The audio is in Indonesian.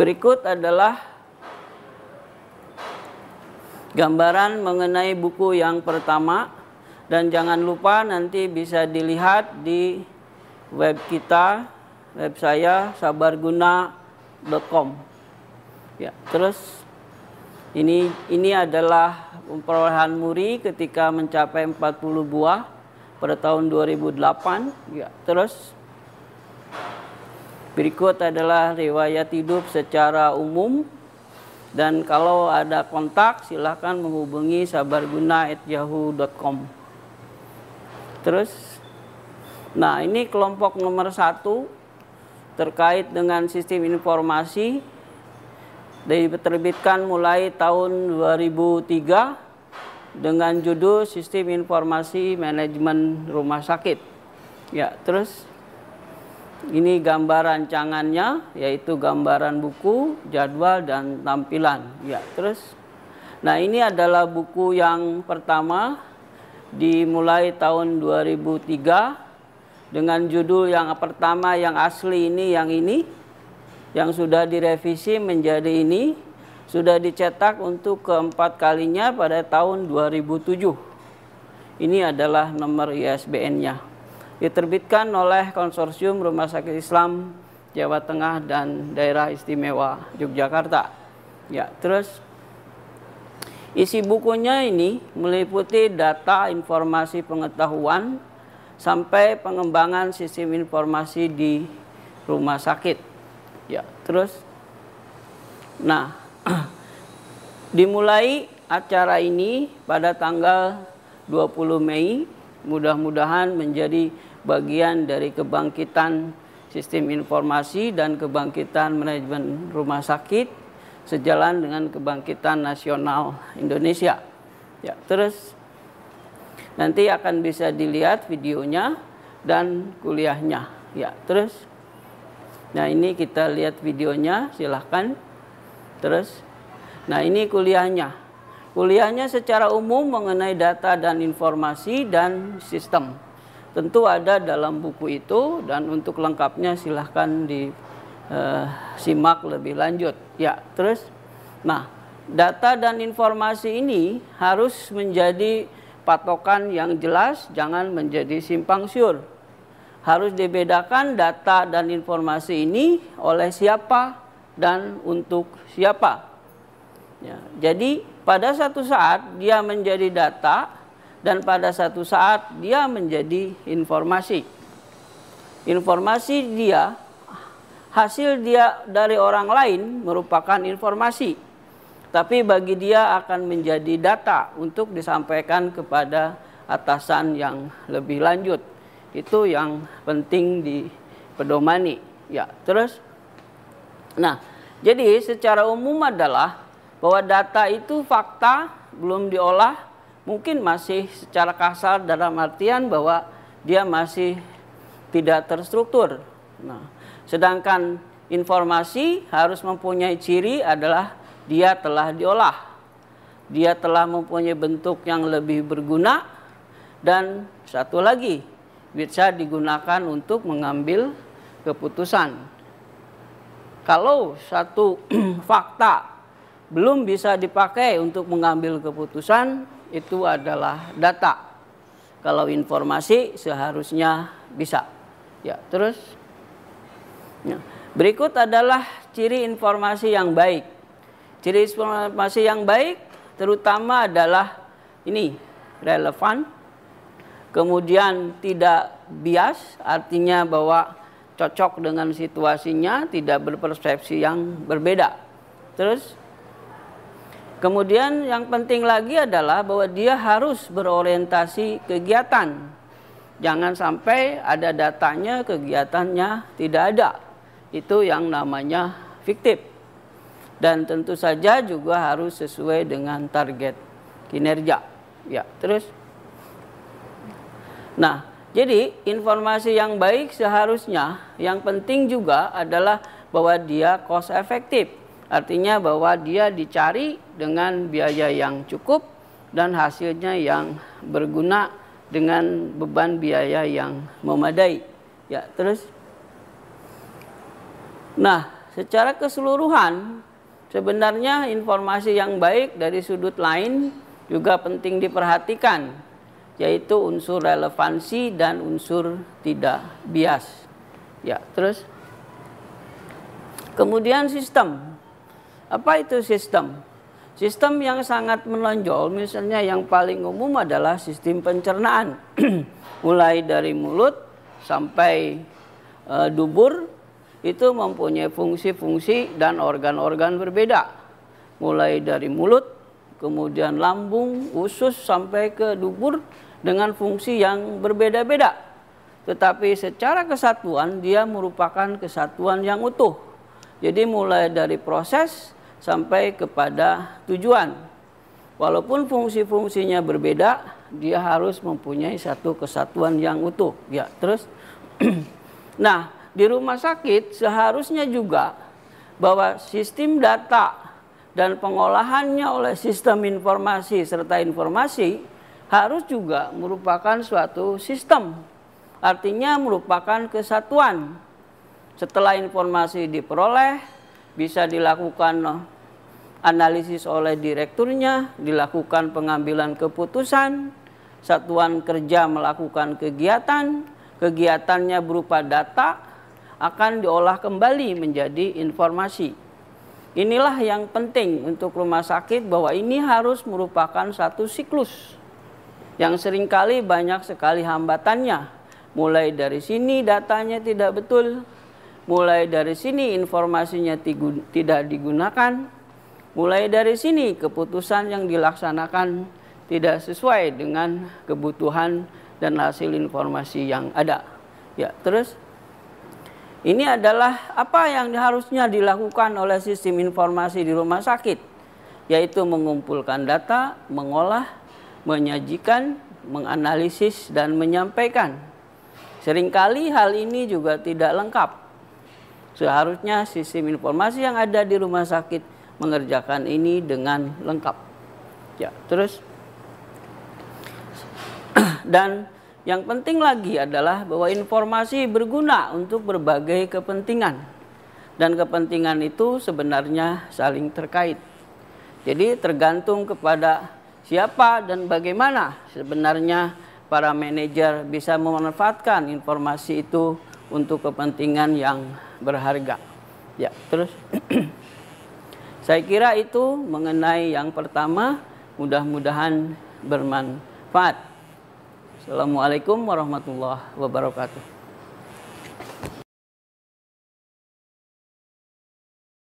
Berikut adalah gambaran mengenai buku yang pertama, dan jangan lupa nanti bisa dilihat di web kita, web saya sabarguna.com. Ya, terus ini adalah perolehan Muri ketika mencapai 40 buah pada tahun 2008. Ya, terus berikut adalah riwayat hidup secara umum. Dan kalau ada kontak, silahkan menghubungi sabarguna@yahoo.com. Terus, nah ini kelompok nomor 1 terkait dengan sistem informasi, diterbitkan mulai tahun 2003 dengan judul Sistem Informasi Manajemen Rumah Sakit. Ya, terus ini gambar rancangannya, yaitu gambaran buku, jadwal, dan tampilan. Ya, terus, nah ini adalah buku yang pertama, dimulai tahun 2003 dengan judul yang pertama, yang asli ini, yang sudah direvisi menjadi ini, sudah dicetak untuk keempat kalinya pada tahun 2007. Ini adalah nomor ISBN-nya. Diterbitkan oleh Konsorsium Rumah Sakit Islam Jawa Tengah dan Daerah Istimewa Yogyakarta. Ya, terus isi bukunya ini meliputi data informasi pengetahuan sampai pengembangan sistem informasi di rumah sakit. Ya, terus nah dimulai acara ini pada tanggal 20 Mei, mudah-mudahan menjadi bagian dari kebangkitan sistem informasi dan kebangkitan manajemen rumah sakit sejalan dengan kebangkitan nasional Indonesia. Ya, terus nanti akan bisa dilihat videonya dan kuliahnya. Ya, terus nah ini kita lihat videonya, silahkan. Terus nah ini kuliahnya. Kuliahnya secara umum mengenai data dan informasi dan sistem. Tentu ada dalam buku itu, dan untuk lengkapnya silahkan disimak lebih lanjut. Ya, terus, nah data dan informasi ini harus menjadi patokan yang jelas, jangan menjadi simpang siur. Harus dibedakan data dan informasi ini oleh siapa dan untuk siapa. Ya, jadi pada satu saat dia menjadi data, dan pada satu saat dia menjadi informasi. Informasi dia, hasil dia dari orang lain merupakan informasi, tapi bagi dia akan menjadi data untuk disampaikan kepada atasan yang lebih lanjut. Itu yang penting dipedomani. Ya, terus, nah jadi secara umum adalah bahwa data itu fakta belum diolah, mungkin masih secara kasar dalam artian bahwa dia masih tidak terstruktur. Nah, sedangkan informasi harus mempunyai ciri adalah dia telah diolah, dia telah mempunyai bentuk yang lebih berguna, dan satu lagi bisa digunakan untuk mengambil keputusan. Kalau satu fakta belum bisa dipakai untuk mengambil keputusan, itu adalah data. Kalau informasi seharusnya bisa. Ya, terus ya, berikut adalah ciri informasi yang baik. Ciri informasi yang baik terutama adalah ini, relevan, kemudian tidak bias, artinya bahwa cocok dengan situasinya, tidak berpersepsi yang berbeda. Terus kemudian yang penting lagi adalah bahwa dia harus berorientasi kegiatan. Jangan sampai ada datanya, kegiatannya tidak ada. Itu yang namanya fiktif. Dan tentu saja juga harus sesuai dengan target kinerja. Ya, terus. Nah, jadi informasi yang baik seharusnya, yang penting juga adalah bahwa dia cost efektif. Artinya bahwa dia dicari dengan biaya yang cukup dan hasilnya yang berguna dengan beban biaya yang memadai. Ya, terus. Nah, secara keseluruhan sebenarnya informasi yang baik dari sudut lain juga penting diperhatikan, yaitu unsur relevansi dan unsur tidak bias. Ya, terus kemudian sistem. Apa itu sistem? Sistem yang sangat menonjol misalnya yang paling umum adalah sistem pencernaan. Mulai dari mulut sampai dubur itu mempunyai fungsi-fungsi dan organ-organ berbeda. Mulai dari mulut, kemudian lambung, usus sampai ke dubur dengan fungsi yang berbeda-beda. Tetapi secara kesatuan dia merupakan kesatuan yang utuh. Jadi mulai dari proses sampai kepada tujuan. Walaupun fungsi-fungsinya berbeda, dia harus mempunyai satu kesatuan yang utuh. Ya, terus nah, di rumah sakit seharusnya juga bahwa sistem data dan pengolahannya oleh sistem informasi serta informasi harus juga merupakan suatu sistem. Artinya merupakan kesatuan. Setelah informasi diperoleh, bisa dilakukan analisis oleh direkturnya, dilakukan pengambilan keputusan, satuan kerja melakukan kegiatan, kegiatannya berupa data, akan diolah kembali menjadi informasi. Inilah yang penting untuk rumah sakit, bahwa ini harus merupakan satu siklus yang seringkali banyak sekali hambatannya. Mulai dari sini datanya tidak betul, mulai dari sini informasinya tidak digunakan, mulai dari sini keputusan yang dilaksanakan tidak sesuai dengan kebutuhan dan hasil informasi yang ada. Ya, terus ini adalah apa yang harusnya dilakukan oleh sistem informasi di rumah sakit, yaitu mengumpulkan data, mengolah, menyajikan, menganalisis, dan menyampaikan. Seringkali hal ini juga tidak lengkap. Seharusnya sistem informasi yang ada di rumah sakit mengerjakan ini dengan lengkap. Ya, terus dan yang penting lagi adalah bahwa informasi berguna untuk berbagai kepentingan. Dan kepentingan itu sebenarnya saling terkait. Jadi tergantung kepada siapa dan bagaimana sebenarnya para manajer bisa memanfaatkan informasi itu untuk kepentingan yang berharga. Ya, terus saya kira itu mengenai yang pertama, mudah-mudahan bermanfaat. Assalamualaikum warahmatullahi wabarakatuh.